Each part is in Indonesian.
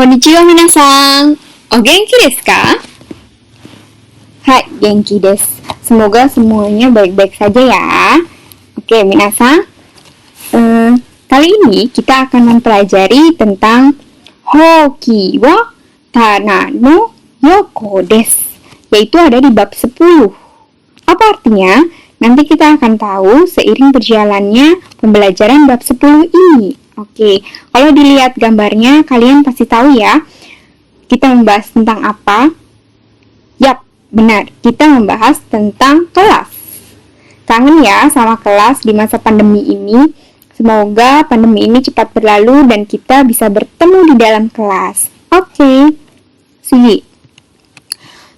Konnichiwa minasan. O genki desu ka? Hai, genki desu. Semoga semuanya baik-baik saja ya. Oke, minasan. Kali ini kita akan mempelajari tentang Hoki wa Tana no Yoko desu, yaitu ada di bab 10. Apa artinya? Nanti kita akan tahu seiring berjalannya pembelajaran bab 10 ini. Oke, kalau dilihat gambarnya, kalian pasti tahu ya, kita membahas tentang apa? Yap, benar, kita membahas tentang kelas. Kangen ya sama kelas di masa pandemi ini. Semoga pandemi ini cepat berlalu dan kita bisa bertemu di dalam kelas. Oke, Sugi.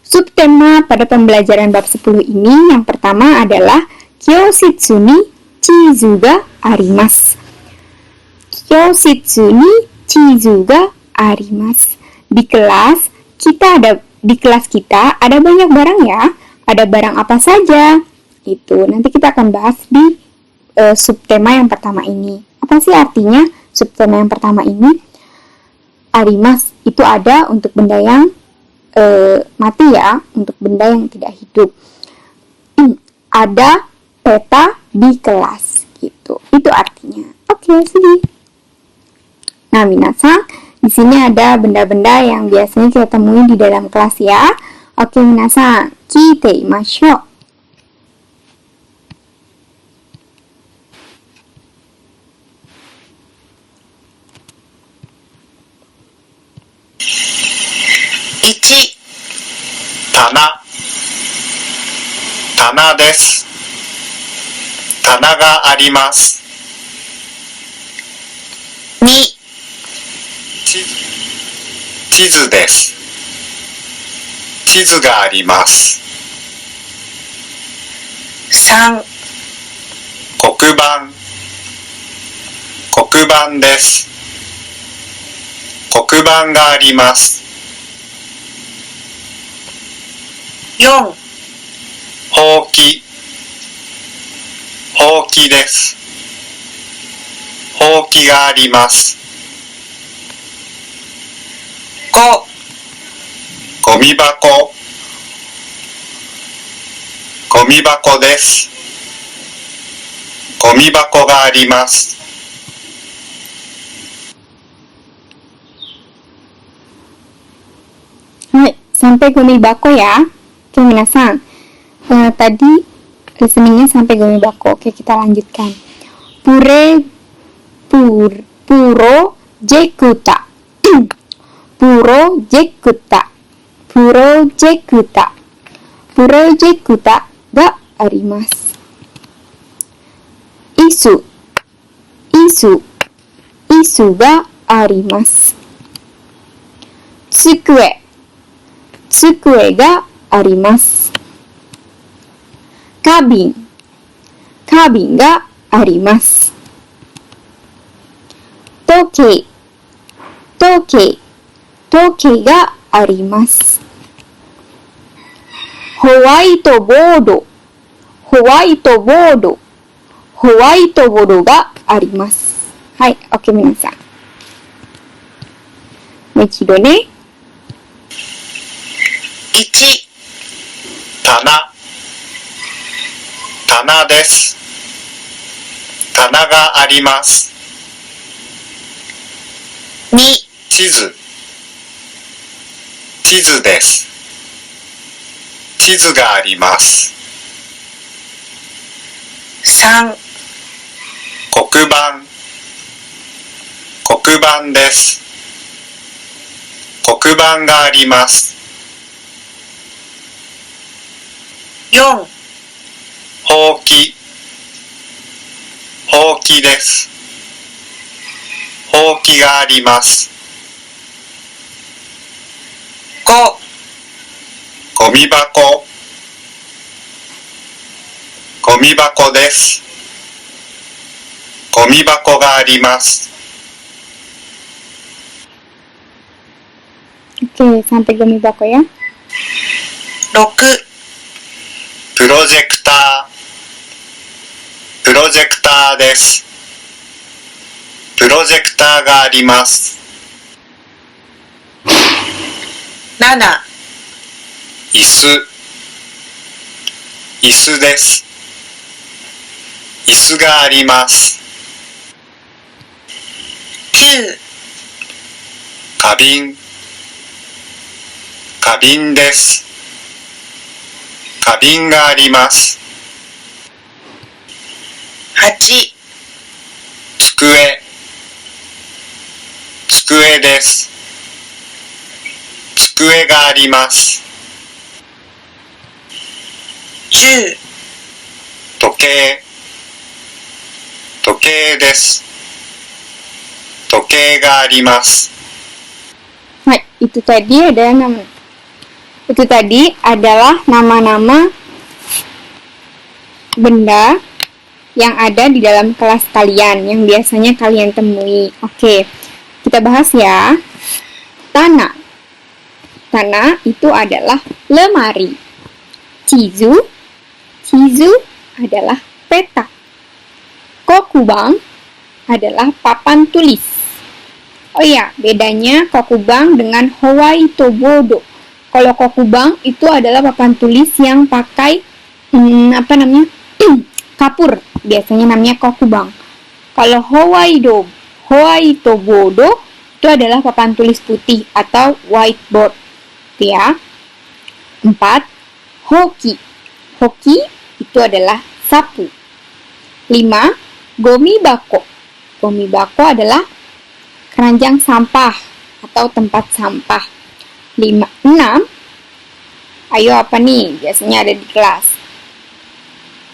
Subtema pada pembelajaran bab 10 ini yang pertama adalah Kyoshitsu ni chizu ga arimasu. Kyoshitsu ni chizu ga arimasu. Di kelas kita ada banyak barang ya. Ada barang apa saja? Itu nanti kita akan bahas di subtema yang pertama ini. Apa sih artinya subtema yang pertama ini? Arimasu itu ada untuk benda yang mati ya, untuk benda yang tidak hidup. Ada peta di kelas gitu. Itu artinya. Oke, sih. Nah, minasan, di sini ada benda-benda yang biasanya kita temui di dalam kelas ya. Oke, minasan, kite imashou. Ichi, Tana. Tana desu. Tana ga arimasu. 2. 地図です。地図があります。3. 黒板。黒板です。黒板があります。4. ほうき。ほうきです。ほうきがあります。5. ゴミ箱。ゴミ箱です。ゴミ箱があります。Hai, sampai gomi bako ya. Oke, minasan. Tadi listeningnya sampai gomi bako. Oke, kita lanjutkan. Puro jekuta. Projecta ga arimasu. Isu ga arimasu. Tsukue ga arimasu. Kabin ga arimasu. Toke ga arimasu. Howaito board ga arimasu. Hai, oke minasan. Moichido ne. 1. 棚です。棚があります。2. 地図です。地図があります。3. 黒板です。黒板があります。4. ほうきです。ほうきがあります。5. ゴミ箱です。ゴミ箱があります。Oke, sampai gomi bako ya. 6. プロジェクターです。プロジェクターがあります。7、椅子、椅子です。椅子があります。9、花瓶、花瓶です。花瓶があります。8、机、机です。机があります。10、時計、時計です。時計があります。Nah, itu tadi adalah nama-nama benda yang ada di dalam kelas kalian, yang biasanya kalian temui. Oke, kita bahas ya. Tana. Tana itu adalah lemari. Chizu. Chizu adalah peta. Kokubang adalah papan tulis. Oh iya, bedanya kokubang dengan Hawaii Tobodo. Kalau kokubang itu adalah papan tulis yang pakai kapur. Biasanya namanya kokubang. Kalau Hawaii Tobodo itu adalah papan tulis putih atau whiteboard. Ya. 4. Hoki. Hoki itu adalah sapu. 5. Gomibako. Gomibako adalah keranjang sampah atau tempat sampah. 6. Ayo apa nih? Biasanya ada di kelas.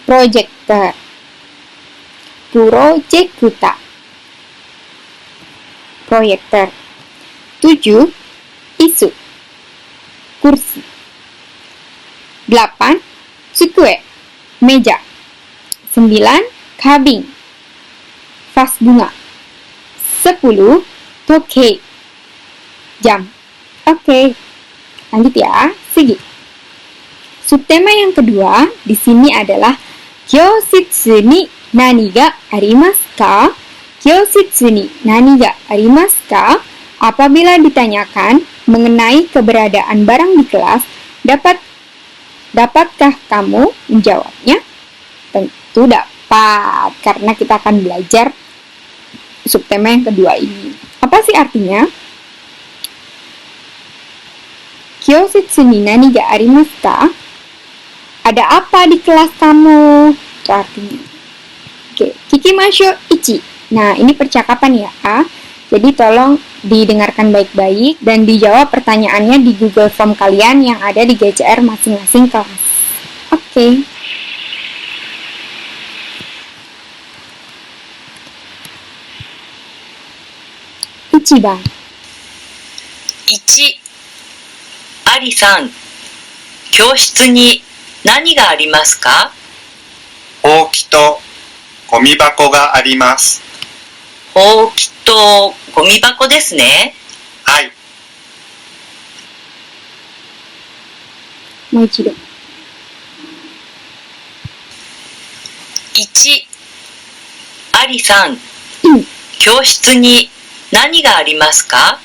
Projector. Projector. Proyektor. 7. Isu. Kursi. 8. Sukue. Meja. 9. Kabing. Vas bunga. 10. Toke. Jam. Oke. Lanjut ya. Sigi. Subtema yang kedua di sini adalah Kyositsu ni nani ga arimasu ka? Kyositsu ni nani ga arimasu ka? Apabila ditanyakan mengenai keberadaan barang di kelas, dapatkah kamu menjawabnya? Tentu dapat, karena kita akan belajar subtema yang kedua ini. Apa sih artinya? Kyositsu ni nani ga arimasu ka? Ada apa di kelas kamu? Itu artinya. Oke, kikimasho ichi. Nah, ini percakapan ya. Jadi tolong didengarkan baik-baik dan dijawab pertanyaannya di Google Form kalian yang ada di GCR masing-masing kelas. Oke. Ichiban. 1、アリさん、教室に何がありますか？ほうきとゴミ箱があります。ほうきとゴミ箱ですね。はい。もう一度。1、アリさん、教室に何がありますか？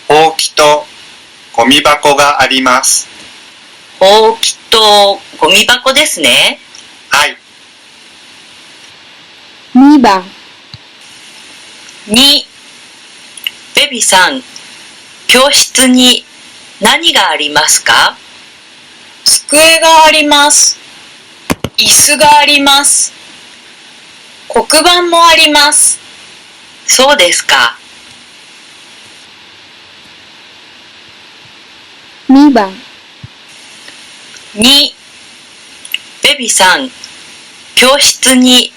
ほうきとゴミ箱があります。ほうきとゴミ箱ですね。はい。2番。2、ベビさん、教室に何がありますか？机があります。椅子があります。黒板もあります。そうですか。2番。2、ベビさん、教室に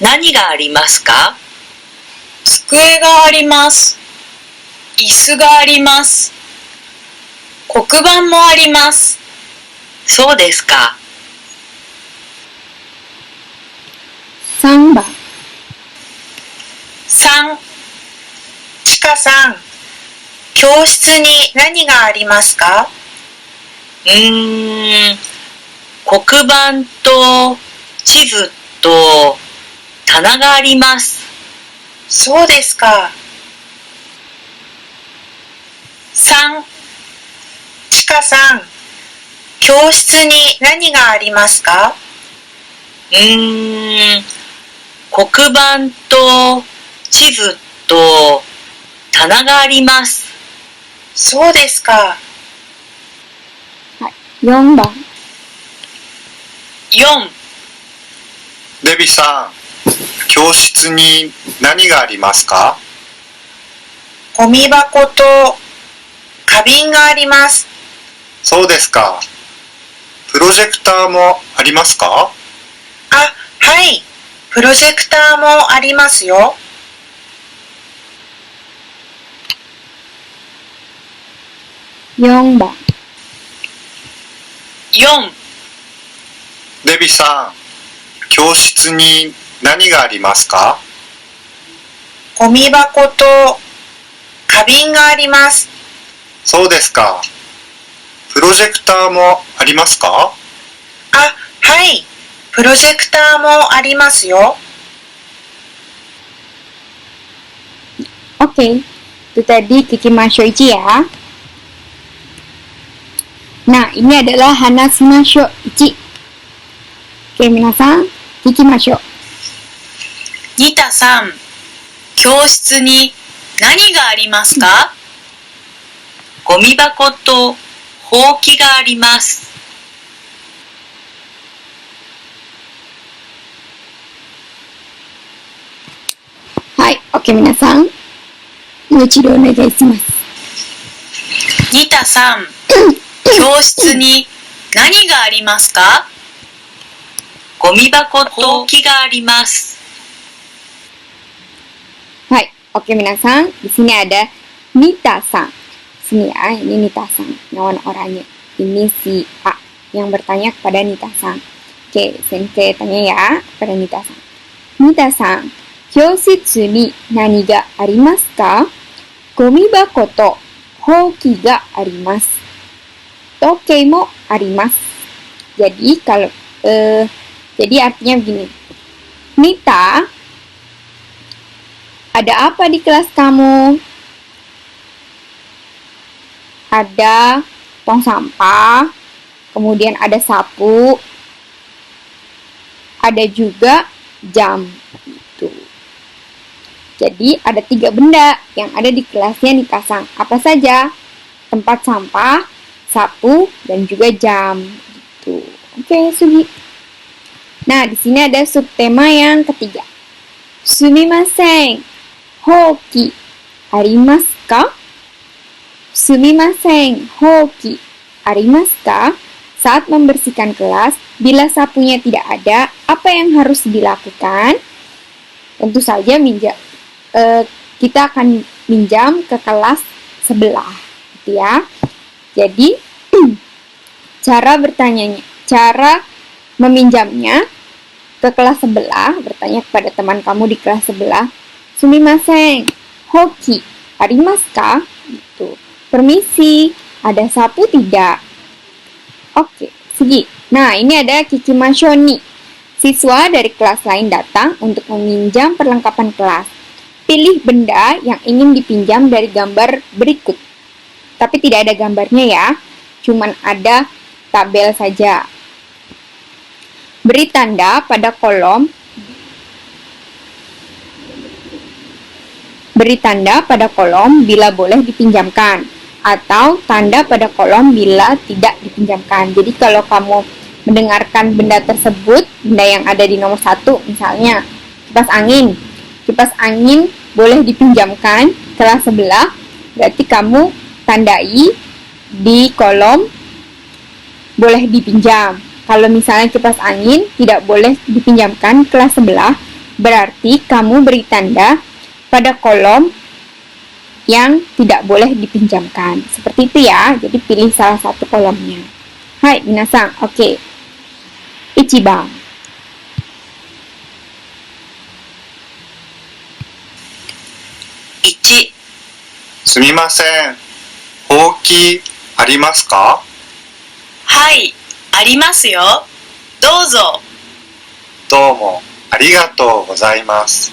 何がありますか？机があります。椅子があります。黒板もあります。そうですか。3番。3、ちかさん、教室に何がありますか？黒板と地図と棚があります。そうですか。3、タさん、教室に何がありますか？黒板と地図と棚があります。そうですか。4番。4、デビさん、教室に何がありますか？ゴミ箱と花瓶があります。そうですか。プロジェクターもありますか？あ、はい。プロジェクターもありますよ。4番。4、デビさん、教室に何がありますか？ゴミ箱と花瓶があります。そうですか。プロジェクターもありますか？あ、はい。プロジェクターもありますよ。Oke, itu tadi Kiki Masho Ichi ya. Nah, ini adalah Hanasu Masho Ichi. Oke, minasan, Kiki Masho. ニタさん、教室に何がありますか？ゴミ箱とほうきがあります。はい、oke, minasan. もう一度お願いします。ニタさん、教室に何がありますか？ゴミ箱とほうきがあります。Hai, oke minasan. Di sini ada Nita-san. Sini ya, ini Nita-san, lawan orangnya. Ini si A yang bertanya kepada Nita-san. Oke, sensei tanya ya kepada Nita-san. Nita-san, kyoushitsu ni nani ga arimasu ka? Gomibako to houki ga arimasu. Tokei mo arimasu. Jadi kalau jadi artinya begini. Nita, ada apa di kelas kamu? Ada tong sampah, kemudian ada sapu, ada juga jam. Gitu. Jadi ada 3 benda yang ada di kelasnya Nita-san. Apa saja? Tempat sampah, sapu, dan juga jam. Gitu. Oke, Sugi. Nah, di sini ada subtema yang ketiga. Sumimasen, houki arimasu ka? Sumimasen, houki arimasu ka? Saat membersihkan kelas, bila sapunya tidak ada, apa yang harus dilakukan? Tentu saja kita akan minjam ke kelas sebelah, gitu ya. Jadi, cara meminjamnya ke kelas sebelah, bertanya kepada teman kamu di kelas sebelah, Sumimasen, houki arimasu ka? Gitu. Permisi, ada sapu tidak? Oke, Sugi. Nah, ini ada Kiki Masho nih. Siswa dari kelas lain datang untuk meminjam perlengkapan kelas. Pilih benda yang ingin dipinjam dari gambar berikut. Tapi tidak ada gambarnya ya, cuman ada tabel saja. Beri tanda pada kolom bila boleh dipinjamkan atau tanda pada kolom bila tidak dipinjamkan. Jadi kalau kamu mendengarkan benda tersebut, benda yang ada di nomor 1 misalnya kipas angin boleh dipinjamkan kelas sebelah, berarti kamu tandai di kolom boleh dipinjam. Kalau misalnya kipas angin tidak boleh dipinjamkan kelas sebelah, berarti kamu beri tanda pada kolom yang tidak boleh dipinjamkan. Seperti itu ya, jadi pilih salah satu kolomnya. Hai, minasan, oke. Ichiban. Ichi. すみません。ほうきありますか？はい、ありますよ。どうぞ。どうもありがとうございます。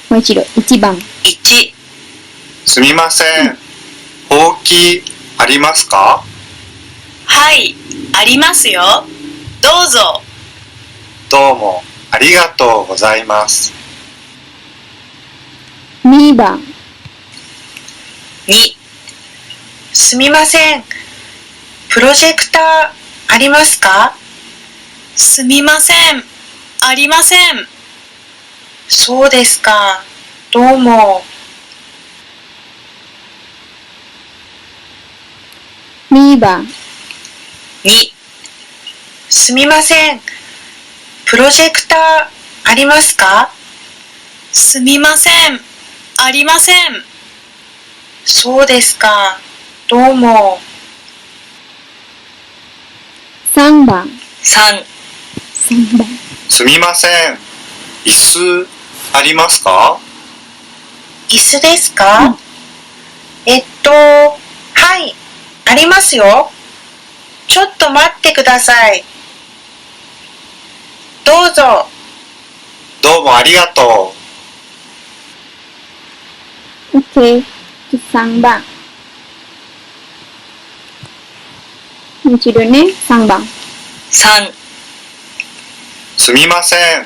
もう一度、1番。1、すみません。ほうきありますか？はい、ありますよ。どうぞ。どうもありがとうございます。2番、 2、すみません。プロジェクターありますか？すみません。ありません。そうですか。どうも。2番、 2、すみません。プロジェクターありますか？すみません。ありません。そうですか。どうも。3番、3、3番、すみません。椅子ありますか？椅子ですか？はい、ありますよ。ちょっと待ってください。どうぞ。どうもありがとう。 Oke, sang bang. Judulnya sang bang. 3、すみません。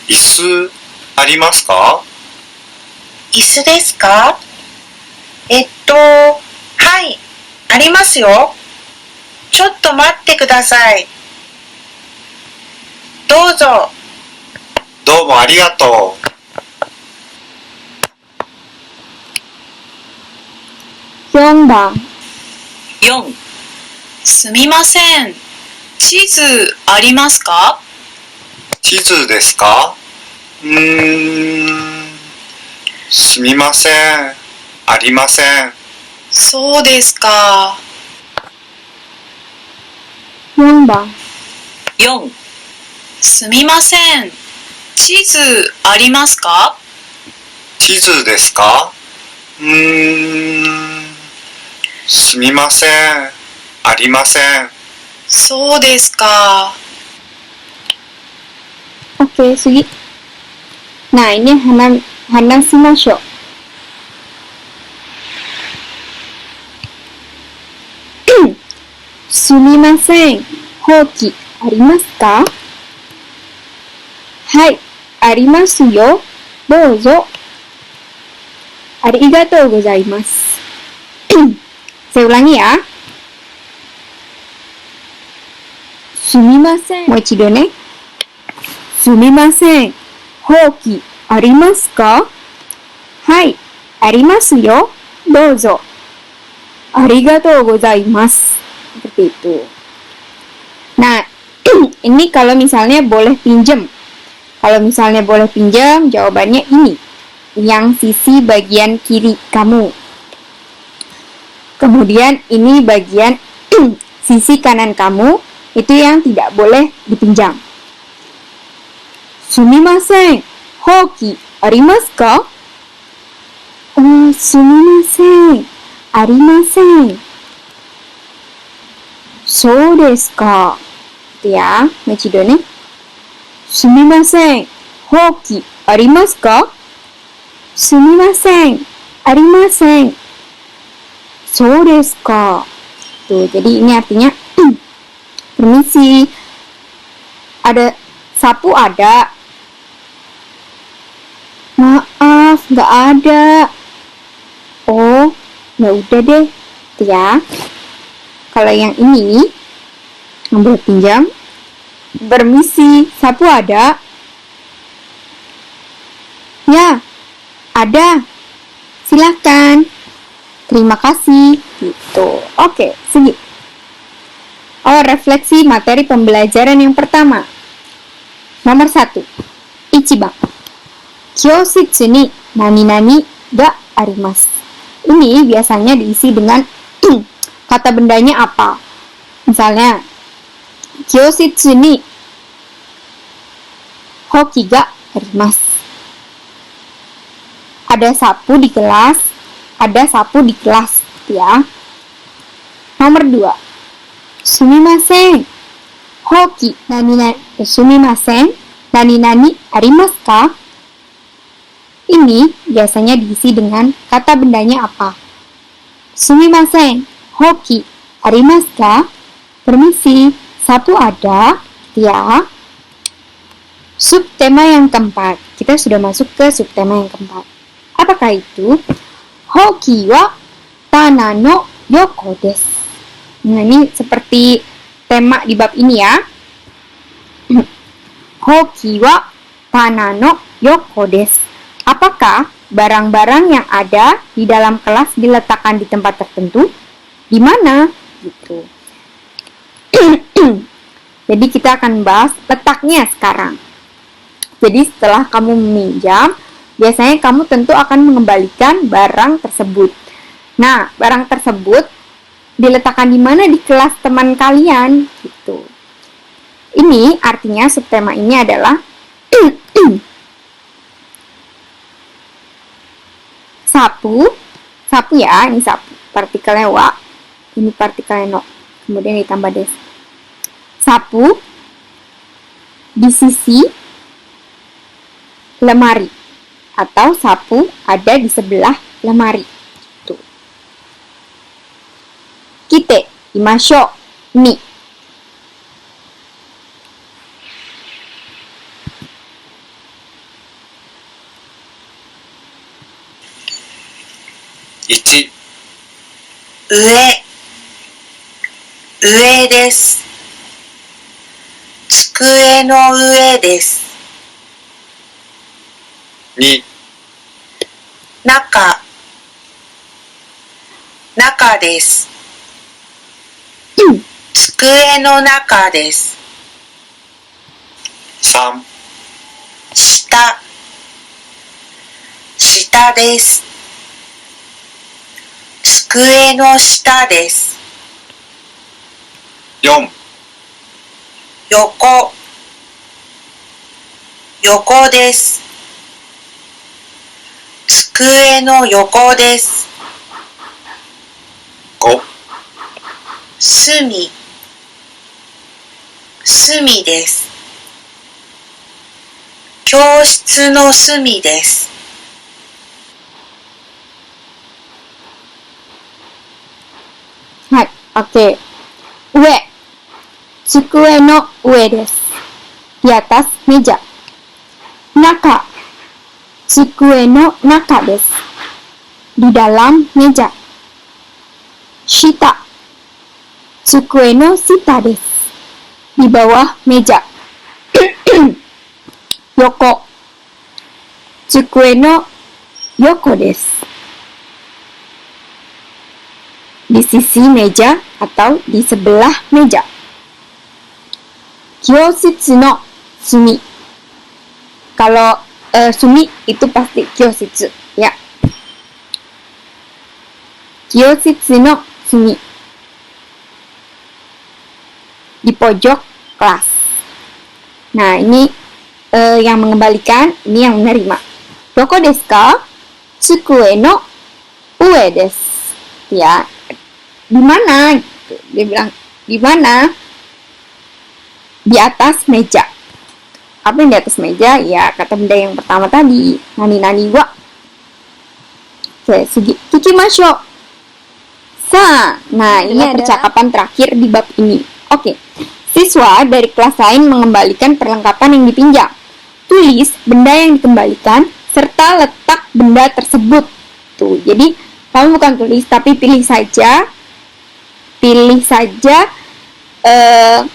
椅子ありますか？椅子ですか？はい、ありますよ。ちょっと待ってください。どうぞ。どうもありがとう。 4番. 4、すみません。地図ありますか？地図ですか？すみません。ありません。そうですか。4番. 4、すみません。地図ありますか？地図ですか？すみません。ありません。そうですか。 Oke, Sugi. Nah, ini Hana Shimasho. Sumimasen, hoki arimasu ka? Hai, arimasu yo. Douzo. Arigatou gozaimasu. Saya ulangi ya. Sumimasen. Moichido ne. Sumimasen, hoki arimasu ka? Hai, arimasu yo. Douzo. Arigatou gozaimasu. Seperti itu. Nah, ini kalau misalnya boleh pinjam. Kalau misalnya boleh pinjam, jawabannya ini. Yang sisi bagian kiri kamu. Kemudian ini bagian sisi kanan kamu. Itu yang tidak boleh dipinjam. Sumimasen, hoki arimasu ka? Oh, sumimasen, arimasen. So desu ka? Itu ya, Mochido ne. Sumimasen, hoki arimasu ka? Sumimasen, arimasen. So desu ka? Tuh, jadi ini artinya permisi. Ada sapu ada. Maaf, nggak ada. Oh, ya udah deh. Itu ya. Kalau yang ini, yang boleh pinjam, permisi, sapu ada? Ya, ada. Silakan. Terima kasih. Gitu. Oke, Sugi. Oh, refleksi materi pembelajaran yang pertama. Nomor 1. Ichiban. Kyoshitsu ni nani-nani ga arimasu. Ini biasanya diisi dengan kata bendanya apa? Misalnya, Kyoshitsu ni hoki ga arimasu. Ada sapu di kelas, ada sapu di kelas, ya. Nomor 2. Sumimasen. Hoki nani-nani, sumimasen, nani-nani arimasu ka? Ini biasanya diisi dengan kata bendanya apa? Sumimasen, hoki, arimasu ka? Permisi, sapu ada? Ya. Subtema yang keempat. Kita sudah masuk ke subtema yang keempat. Apakah itu? Hoki wa tana no yoko desu. Nah, ini seperti tema di bab ini ya. Hoki wa tana no yoko desu. Apakah barang-barang yang ada di dalam kelas diletakkan di tempat tertentu? Di mana? Gitu. Jadi kita akan bahas letaknya sekarang. Jadi setelah kamu meminjam, biasanya kamu tentu akan mengembalikan barang tersebut. Nah, barang tersebut diletakkan di mana di kelas teman kalian? Gitu. Ini artinya subtema ini adalah sapu ya, ini sapu, partikelnya wa, ini partikelnya no, kemudian ditambah des. Sapu di sisi lemari atau sapu ada di sebelah lemari. Tuh. Kite imashou ni. Ichi, 上です。机の上です。2、中です。机の中です。3、下です。机の下です。4、横です。机の横です。5、隅です。教室の隅です。はい、OK。上、机の上です。di atas meja. Naka, 机の中です。di dalam meja. Shita, 机の下です。di bawah meja. Yoko, 机の横です。di sisi meja atau di sebelah meja. Kyoshitsu no sumi. Kalau sumi itu pasti kyoshitsu ya. Kyoshitsu no sumi. Di pojok kelas. Nah, ini yang mengembalikan, ini yang menerima. Doko desu ka? Tsukue no ue desu. Ya, di mana? Dia bilang, di mana? Di atas meja. Apa yang di atas meja? Ya, kata benda yang pertama tadi. Nani wa. Oke, kikimashou. Nah, ini ada percakapan terakhir di bab ini. Oke. Siswa dari kelas lain mengembalikan perlengkapan yang dipinjam. Tulis benda yang dikembalikan serta letak benda tersebut. Tuh, jadi kamu bukan tulis tapi pilih saja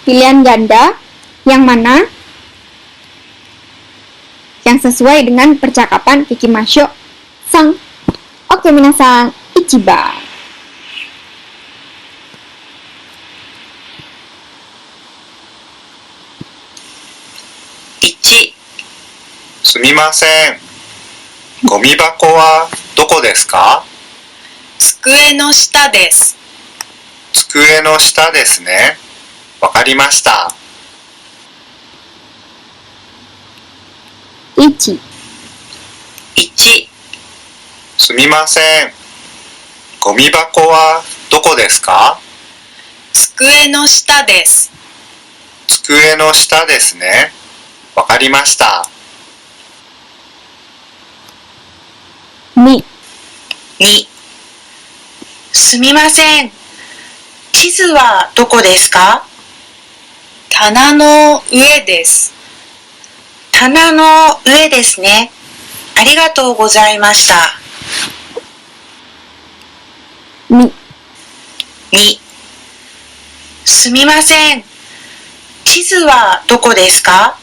pilihan ganda yang mana yang sesuai dengan percakapan kikimashou sang. Oke, minasan, ichiban. Ichi, すみません。ゴミ箱はどこですか？机の下です。机の下ですね。わかりました。1、すみません。ゴミ箱はどこですか？机の下です。机の下ですね。わかりました。2、2、すみません。地図はどこですか？棚の上です。棚の上ですね。ありがとうございました。2、2、すみません。地図はどこですか？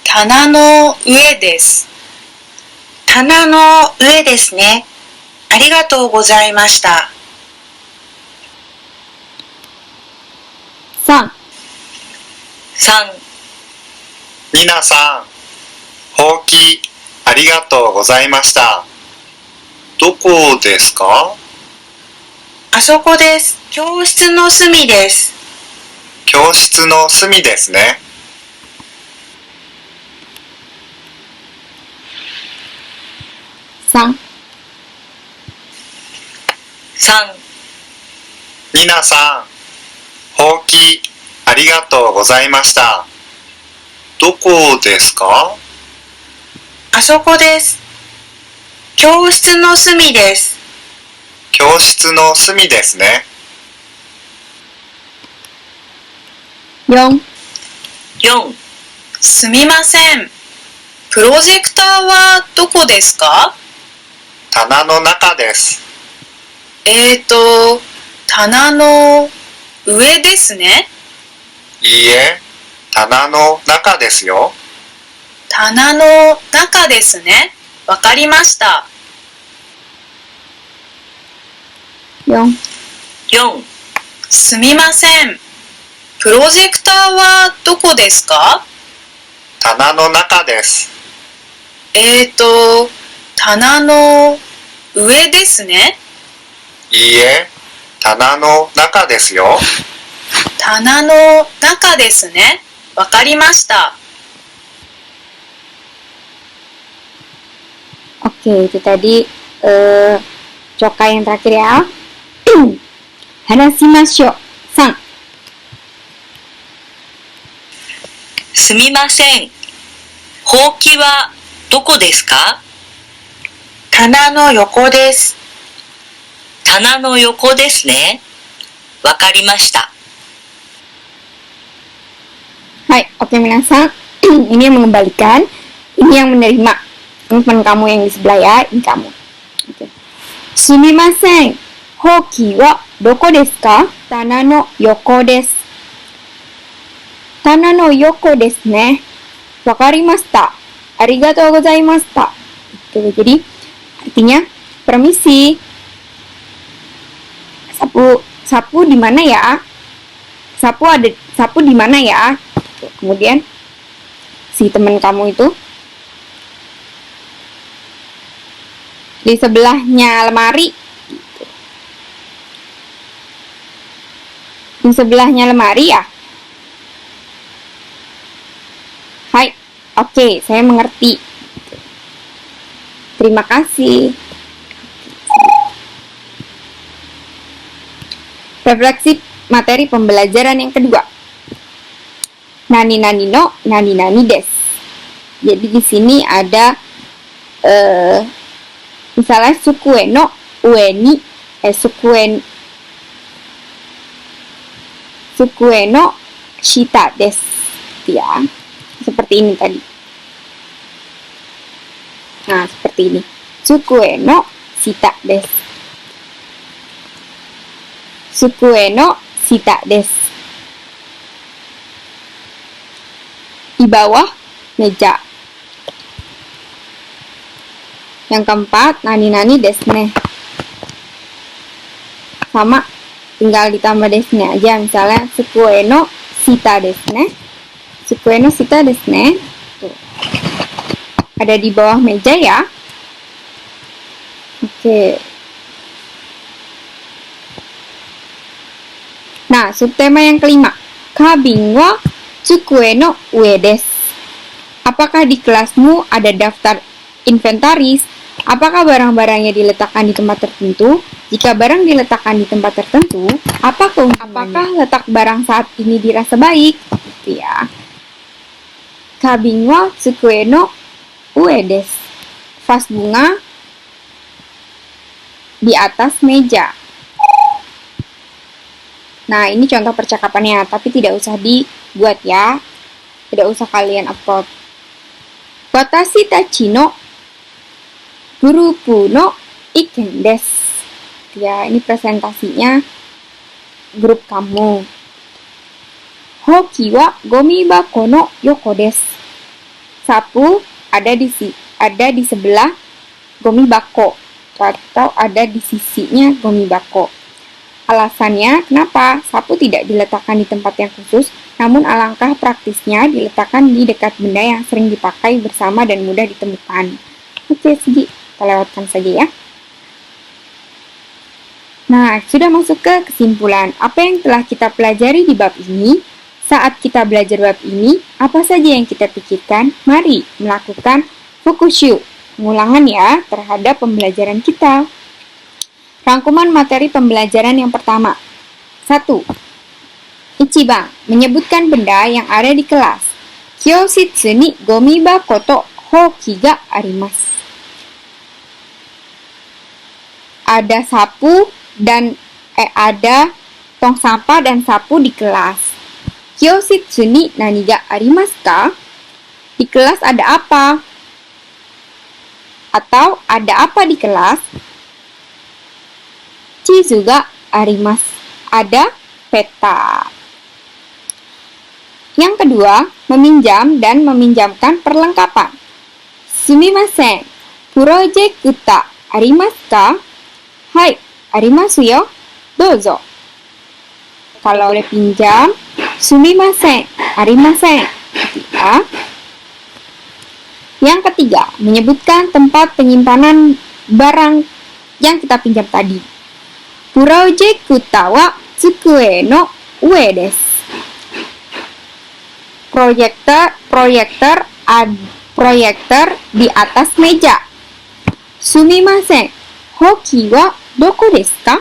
棚の上です。棚の上ですね。ありがとうございました。3、3、皆さん、ほうきありがとうございました。どこですか？あそこです。教室の隅です。教室の隅ですね。3、3、皆さん、ほうきありがとうございました。どこですか？あそこです。教室の隅です。教室の隅ですね。4、4、すみません。プロジェクターはどこですか？棚の中です。棚の上ですね。いいえ、棚の中ですよ。棚の中ですね。わかりました。4、4、すみません。プロジェクターはどこですか？棚の中です。棚の上ですね。いいえ、棚の中ですよ。棚の中ですね。わかりました。Oke, itu tadi Coka yang terakhir ya. Hanashimashou. 3、すみません。ほうきはどこですか？棚の横です。棚の横ですね。わかりました。Hai, oke minasan. Ini yang mengembalikan, ini yang menerima. Teman kamu yang di sebelah ya, ini kamu. Oke. Sumimasen. Hoki wa doko desu ka? Tana no yoko desu. Tana no yoko desu ne. Wakarimashita. Arigatou gozaimashita. Gitu. Jadi artinya permisi. Sapu di mana ya? Sapu di mana ya? Kemudian si teman kamu itu di sebelahnya lemari. Di sebelahnya lemari ya? Hai, oke, saya mengerti. Terima kasih. Refleksi materi pembelajaran yang kedua. Nani nani no, nani nani des. Jadi di sini ada misalnya sukue no ueni, sukue no shita des. Ya, seperti ini tadi. Nah, seperti ini. Sukue no shita des. Sukue no shita des. Di bawah meja. Yang keempat, nani-nani desne. Sama, tinggal ditambah desne aja. Misalnya, sukue no shita desne. Sukue no shita desne. Tuh. Ada di bawah meja ya. Oke. Nah, subtema yang kelima. Kabin wa tsukue no ue desu. Apakah di kelasmu ada daftar inventaris? Apakah barang-barangnya diletakkan di tempat tertentu? Jika barang diletakkan di tempat tertentu, apakah letak barang saat ini dirasa baik? Gitu ya. Kabin wa tsukue no ue desu. Vas bunga di atas meja. Nah, ini contoh percakapannya, tapi tidak usah dibuat ya. Tidak usah kalian upload. Watashi tachi no grupu no iken desu. Ya, ini presentasinya grup kamu. Hoki wa gomi bako no yoko desu. Sapu ada di sebelah gomi bako atau ada di sisinya gomi bako. Alasannya, kenapa sapu tidak diletakkan di tempat yang khusus, namun alangkah praktisnya diletakkan di dekat benda yang sering dipakai bersama dan mudah ditemukan. Oke, Segi, kita lewatkan saja ya. Nah, sudah masuk ke kesimpulan. Apa yang telah kita pelajari di bab ini? Saat kita belajar bab ini, apa saja yang kita pikirkan? Mari melakukan fukushu, pengulangan ya, terhadap pembelajaran kita. Rangkuman materi pembelajaran yang pertama. 1. Ichiban, menyebutkan benda yang ada di kelas. Kyoshitsu ni gomi bako to hoki ga arimasu. Ada sapu dan ada tong sampah dan sapu di kelas. Kyoshitsu ni nani ga arimasu ka? Di kelas ada apa? Atau ada apa di kelas? Chizu ga arimasu. Ada peta. Yang kedua, meminjam dan meminjamkan perlengkapan. Sumimasen, project ta arimasu ka? Hai, arimasu yo. Dozo. Kalau boleh pinjam, sumimasen, arimasen. Ya. Yang ketiga, menyebutkan tempat penyimpanan barang yang kita pinjam tadi. Project ta wa tsukue no ue desu. Proyektor di atas meja. Sumimasen, hoki wa doko desu ka?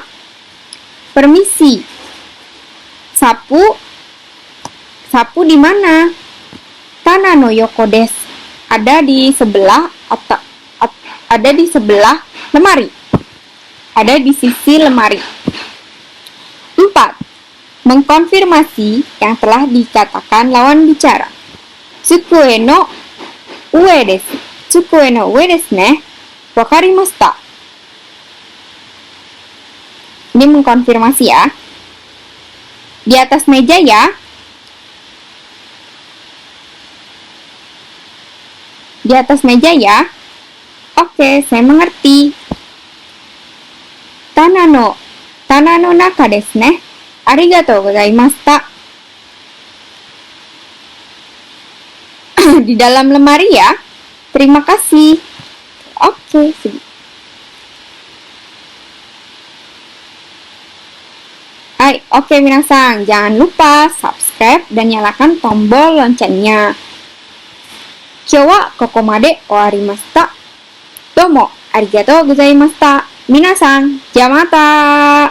Permisi. Sapu di mana? Tana no yoko desu. Ada di sebelah lemari. Ada di sisi lemari. 4. Mengkonfirmasi yang telah dikatakan lawan bicara. Tsukue no ue desu. Tsukue no ue desu ne. Wakarimashita. Ini mengkonfirmasi ya. Di atas meja ya. Di atas meja ya. Oke, saya mengerti. Tana no naka desu ne. Arigatou gozaimashita. Di dalam lemari ya. Terima kasih. Oke. Hai, oke minasan. Jangan lupa subscribe dan nyalakan tombol loncengnya. Kyou wa kokomade owarimashita. Domo arigatou gozaimashita. Minasan, jamata.